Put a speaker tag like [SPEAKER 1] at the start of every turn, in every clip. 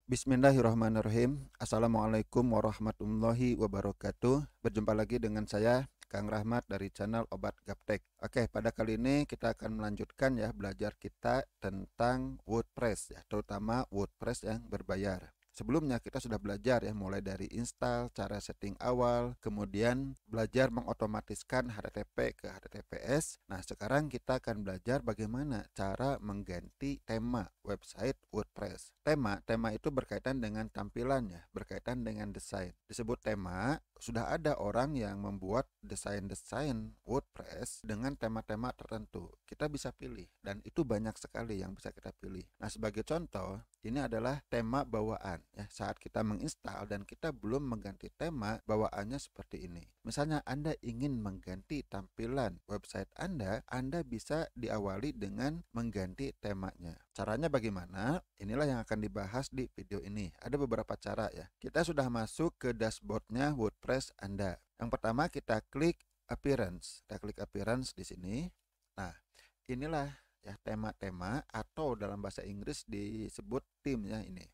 [SPEAKER 1] Bismillahirrahmanirrahim. Assalamualaikum warahmatullahi wabarakatuh. Berjumpa lagi dengan saya, Kang Rahmat dari channel Obat Gaptek. Oke, pada kali ini kita akan melanjutkan ya belajar kita tentang WordPress ya, terutama WordPress yang berbayar. Sebelumnya kita sudah belajar ya mulai dari install, cara setting awal, kemudian belajar mengotomatiskan HTTP ke HTTPS. Nah, sekarang kita akan belajar bagaimana cara mengganti tema website WordPress. Tema itu berkaitan dengan tampilannya, berkaitan dengan desain. Disebut tema, sudah ada orang yang membuat desain-desain WordPress dengan tema-tema tertentu. Kita bisa pilih dan itu banyak sekali yang bisa kita pilih. Nah, sebagai contoh, ini adalah tema bawaan ya. Saat kita menginstal dan kita belum mengganti tema, bawaannya seperti ini. Misalnya Anda ingin mengganti tampilan website Anda bisa diawali dengan mengganti temanya. Caranya bagaimana? Inilah yang akan dibahas di video ini. Ada beberapa cara ya. Kita sudah masuk ke dashboardnya WordPress Anda. Yang pertama kita klik appearance. Kita klik appearance di sini. Nah, inilah ya tema-tema atau dalam bahasa Inggris disebut theme ya ini.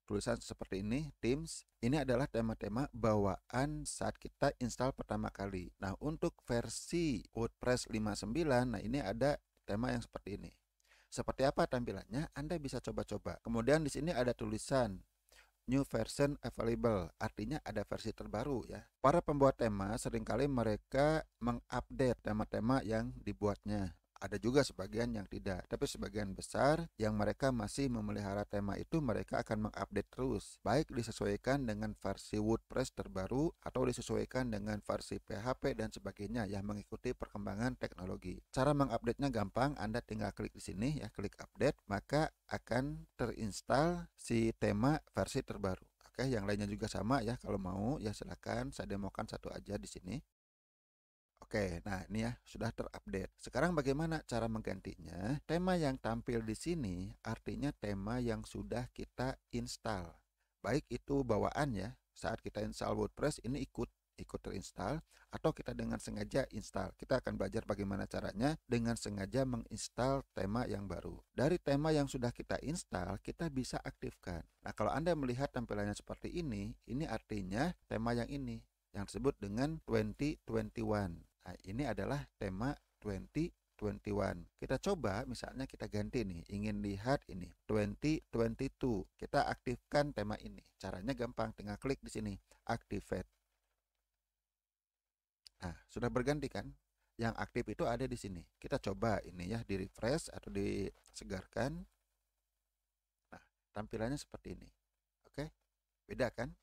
[SPEAKER 1] Tulisan seperti ini, themes. Ini adalah tema-tema bawaan saat kita install pertama kali. Nah, untuk versi WordPress 5.9, nah ini ada tema yang seperti ini. Seperti apa tampilannya? Anda bisa coba-coba. Kemudian di sini ada tulisan new version available, artinya ada versi terbaru ya. Para pembuat tema seringkali mereka mengupdate tema-tema yang dibuatnya. Ada juga sebagian yang tidak, tapi sebagian besar yang mereka masih memelihara tema itu mereka akan mengupdate terus, baik disesuaikan dengan versi WordPress terbaru atau disesuaikan dengan versi PHP dan sebagainya yang mengikuti perkembangan teknologi. Cara mengupdate-nya gampang, Anda tinggal klik di sini ya, klik update, maka akan terinstall si tema versi terbaru. Oke, yang lainnya juga sama ya, kalau mau ya silakan saya demokan satu aja di sini. Oke, nah ini ya sudah terupdate. Sekarang bagaimana cara menggantinya? Tema yang tampil di sini artinya tema yang sudah kita install. Baik itu bawaan ya, saat kita install WordPress ini ikut terinstall atau kita dengan sengaja install. Kita akan belajar bagaimana caranya dengan sengaja menginstal tema yang baru. Dari tema yang sudah kita install, kita bisa aktifkan. Nah, kalau Anda melihat tampilannya seperti ini artinya tema yang ini yang disebut dengan 2021. Nah, ini adalah tema 2021. Kita coba misalnya kita ganti nih, ingin lihat ini 2022. Kita aktifkan tema ini. Caranya gampang, tinggal klik di sini, activate. Nah, sudah berganti kan? Yang aktif itu ada di sini. Kita coba ini ya, di refresh atau disegarkan. Nah, tampilannya seperti ini. Oke, beda kan?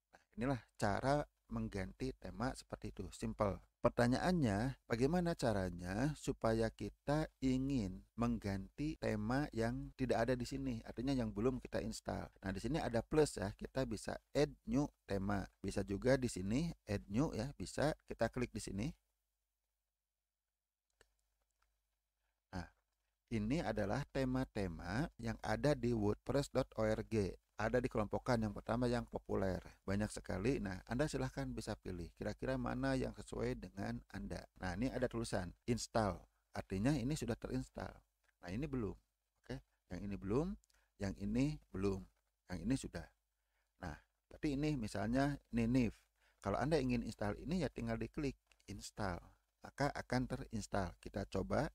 [SPEAKER 1] Nah, inilah cara mengganti tema seperti itu, simple. Pertanyaannya, bagaimana caranya supaya kita ingin mengganti tema yang tidak ada di sini, artinya yang belum kita install. Nah, di sini ada plus ya, kita bisa add new tema. Bisa juga di sini add new ya, bisa kita klik di sini. Nah, ini adalah tema-tema yang ada di wordpress.org. Ada dikelompokkan yang pertama yang populer. Banyak sekali. Nah, Anda silahkan bisa pilih. Kira-kira mana yang sesuai dengan Anda. Nah, ini ada tulisan install. Artinya ini sudah terinstall. Nah, ini belum. Oke, yang ini belum. Yang ini belum. Yang ini sudah. Nah, tapi ini misalnya ini NIF. Kalau Anda ingin install ini ya tinggal diklik install. Maka akan terinstall. Kita coba.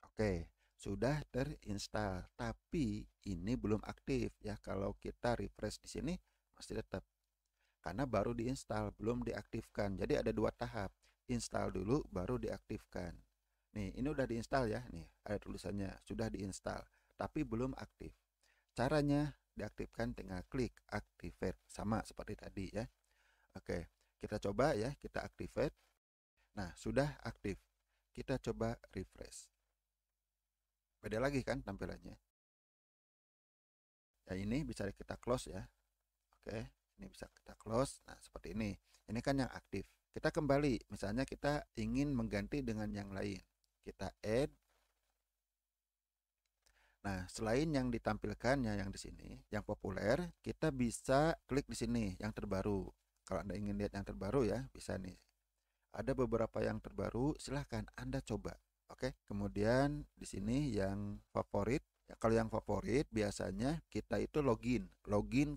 [SPEAKER 1] Oke, sudah terinstall, tapi ini belum aktif ya. Kalau kita refresh di sini masih tetap karena baru diinstal, belum diaktifkan. Jadi ada dua tahap. Install dulu baru diaktifkan. Nih, ini udah diinstal ya. Nih, ada tulisannya sudah diinstal, tapi belum aktif. Caranya diaktifkan tinggal klik activate sama seperti tadi ya. Oke, kita coba ya, kita activate. Nah, sudah aktif. Kita coba refresh. Beda lagi kan tampilannya. Ya, ini bisa kita close ya. Oke, ini bisa kita close. Nah, seperti ini. Ini kan yang aktif. Kita kembali, misalnya kita ingin mengganti dengan yang lain. Kita add. Nah, selain yang ditampilkannya yang di sini, yang populer, kita bisa klik di sini yang terbaru. Kalau Anda ingin lihat yang terbaru ya, bisa nih. Ada beberapa yang terbaru, silahkan Anda coba. Oke, kemudian di sini yang favorit. Ya, kalau yang favorit biasanya kita itu login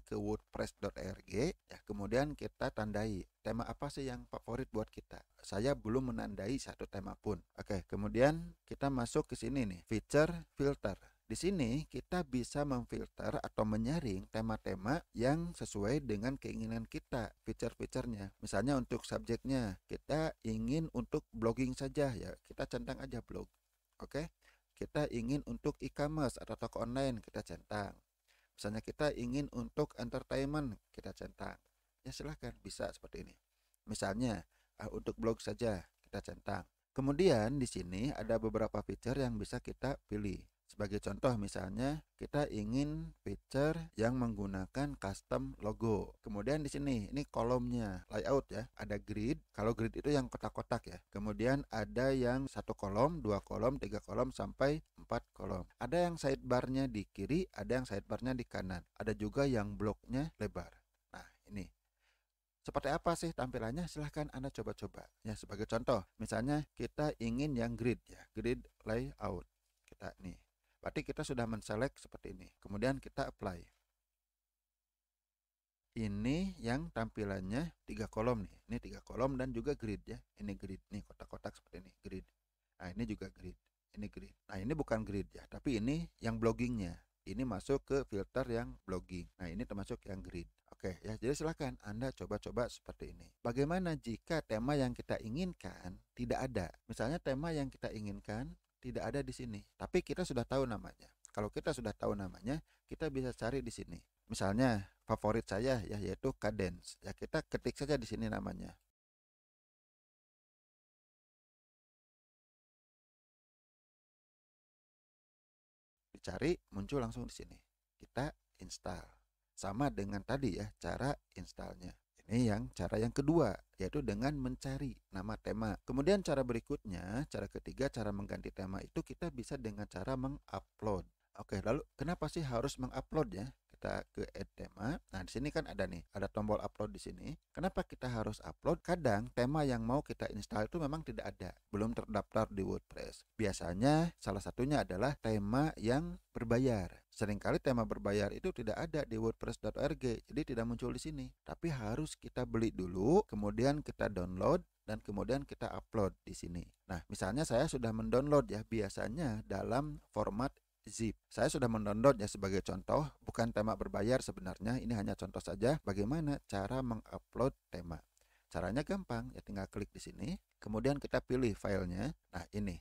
[SPEAKER 1] ke wordpress.org ya, kemudian kita tandai tema apa sih yang favorit buat kita. Saya belum menandai satu tema pun. Oke, kemudian kita masuk ke sini nih, feature filter. Di sini kita bisa memfilter atau menyaring tema-tema yang sesuai dengan keinginan kita, feature-featurenya. Misalnya untuk subjeknya, kita ingin untuk blogging saja ya, kita centang aja blog. Oke. Kita ingin untuk e-commerce atau toko online, kita centang. Misalnya kita ingin untuk entertainment, kita centang. Ya silahkan, bisa seperti ini. Misalnya untuk blog saja, kita centang. Kemudian di sini ada beberapa feature yang bisa kita pilih. Sebagai contoh misalnya kita ingin feature yang menggunakan custom logo. Kemudian di sini ini kolomnya, layout ya. Ada grid. Kalau grid itu yang kotak-kotak ya. Kemudian ada yang 1 kolom, 2 kolom, 3 kolom sampai 4 kolom. Ada yang sidebarnya di kiri, ada yang sidebarnya di kanan. Ada juga yang bloknya lebar. Nah, ini. Seperti apa sih tampilannya? Silahkan Anda coba-coba. Ya, sebagai contoh, misalnya kita ingin yang grid ya, grid layout. Kita nih. Berarti kita sudah menselect seperti ini. Kemudian kita apply. Ini yang tampilannya 3 kolom nih. Ini 3 kolom dan juga grid ya. Ini grid nih, kotak-kotak seperti ini, grid. Nah, ini juga grid. Ini grid. Nah, ini bukan grid ya, tapi ini yang bloggingnya. Ini masuk ke filter yang blogging. Nah, ini termasuk yang grid. Oke ya, jadi silahkan Anda coba-coba seperti ini. Bagaimana jika tema yang kita inginkan tidak ada? Misalnya tema yang kita inginkan tidak ada di sini, tapi kita sudah tahu namanya. Kalau kita sudah tahu namanya, kita bisa cari di sini. Misalnya favorit saya ya, yaitu Kadence. Ya, kita ketik saja di sini namanya. Dicari, muncul langsung di sini. Kita install. Sama dengan tadi ya, cara installnya. Ini yang cara yang kedua, yaitu dengan mencari nama tema. Kemudian cara berikutnya, cara ketiga, cara mengganti tema itu kita bisa dengan cara mengupload. Oke, lalu kenapa sih harus mengupload ya? Kita ke add tema. Nah, di sini kan ada nih, ada tombol upload di sini. Kenapa kita harus upload? Kadang tema yang mau kita install itu memang tidak ada, belum terdaftar di WordPress. Biasanya salah satunya adalah tema yang berbayar. Seringkali tema berbayar itu tidak ada di wordpress.org, jadi tidak muncul di sini. Tapi harus kita beli dulu, kemudian kita download dan kemudian kita upload di sini. Nah, misalnya saya sudah mendownload ya, biasanya dalam format zip. Saya sudah mendownload ya, sebagai contoh, bukan tema berbayar sebenarnya, ini hanya contoh saja bagaimana cara mengupload tema. Caranya gampang, ya tinggal klik di sini, kemudian kita pilih filenya. Nah, ini.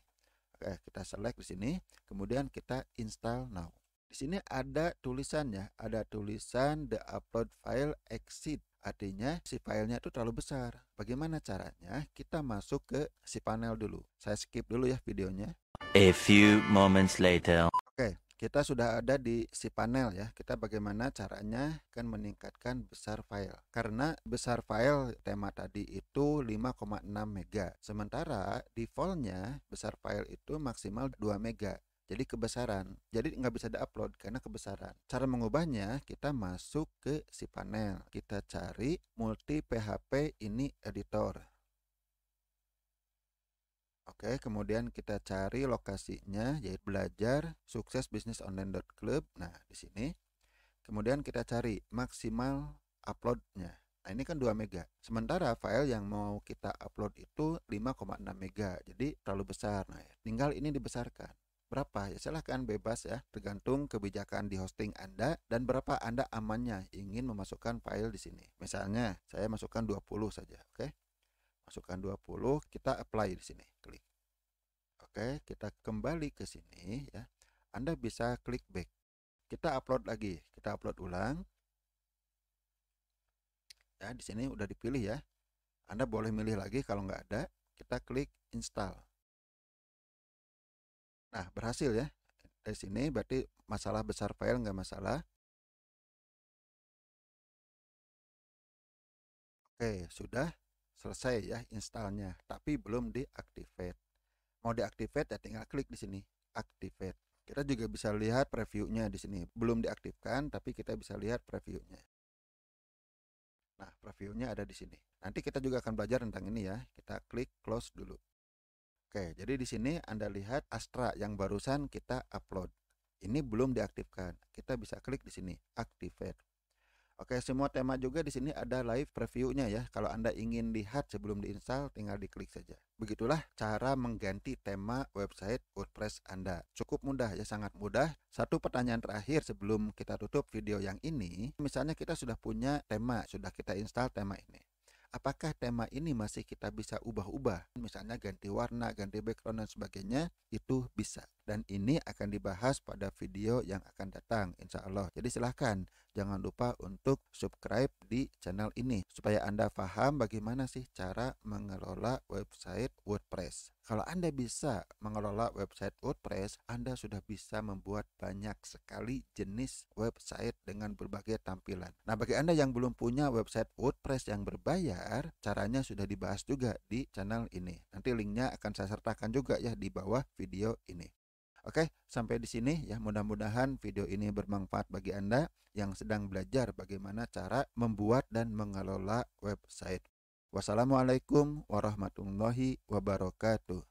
[SPEAKER 1] Oke, kita select di sini, kemudian kita install now. Di sini ada tulisannya, ada tulisan the upload file exceed. Artinya si filenya itu terlalu besar. Bagaimana caranya? Kita masuk ke si panel dulu. Saya skip dulu ya videonya.
[SPEAKER 2] A few moments later.
[SPEAKER 1] Oke, kita sudah ada di si panel ya. Kita bagaimana caranya kan meningkatkan besar file. Karena besar file tema tadi itu 5,6 mega. Sementara defaultnya besar file itu maksimal 2 mega. Jadi kebesaran. Jadi nggak bisa diupload karena kebesaran. Cara mengubahnya, kita masuk ke si panel. Kita cari multi PHP ini editor. Oke, kemudian kita cari lokasinya, yaitu belajar sukses bisnis online.club. Nah, di sini. Kemudian kita cari maksimal uploadnya. Nah, ini kan 2 mega. Sementara file yang mau kita upload itu 5,6 mega. Jadi terlalu besar. Nah, tinggal ini dibesarkan. Berapa? Ya silahkan, bebas ya. Tergantung kebijakan di hosting Anda dan berapa Anda amannya ingin memasukkan file di sini. Misalnya, saya masukkan 20 saja, oke? Masukkan 20, kita apply di sini, klik. Oke, kita kembali ke sini ya. Anda bisa klik back. Kita upload lagi, kita upload ulang. Ya, di sini udah dipilih ya. Anda boleh milih lagi kalau nggak ada. Kita klik install. Nah, berhasil ya. Dari sini berarti masalah besar file nggak masalah. Oke, sudah selesai ya installnya, tapi belum diactivate. Mau diactivate ya tinggal klik di sini, activate. Kita juga bisa lihat previewnya di sini. Belum diaktifkan, tapi kita bisa lihat previewnya. Nah, previewnya ada di sini. Nanti kita juga akan belajar tentang ini ya. Kita klik close dulu. Oke, jadi di sini Anda lihat Astra yang barusan kita upload. Ini belum diaktifkan. Kita bisa klik di sini, activate. Oke, semua tema juga di sini ada live previewnya ya. Kalau Anda ingin lihat sebelum diinstal, tinggal diklik saja. Begitulah cara mengganti tema website WordPress Anda. Cukup mudah ya, sangat mudah. Satu pertanyaan terakhir sebelum kita tutup video yang ini. Misalnya kita sudah punya tema, sudah kita install tema ini. Apakah tema ini masih kita bisa ubah-ubah? Misalnya ganti warna, ganti background dan sebagainya, itu bisa. Dan ini akan dibahas pada video yang akan datang, insya Allah. Jadi silahkan, jangan lupa untuk subscribe di channel ini, supaya Anda paham bagaimana sih cara mengelola website WordPress. Kalau Anda bisa mengelola website WordPress, Anda sudah bisa membuat banyak sekali jenis website dengan berbagai tampilan. Nah, bagi Anda yang belum punya website WordPress yang berbayar, caranya sudah dibahas juga di channel ini. Nanti linknya akan saya sertakan juga ya di bawah video ini. Oke, sampai di sini ya. Mudah-mudahan video ini bermanfaat bagi Anda yang sedang belajar bagaimana cara membuat dan mengelola website. Wassalamualaikum warahmatullahi wabarakatuh.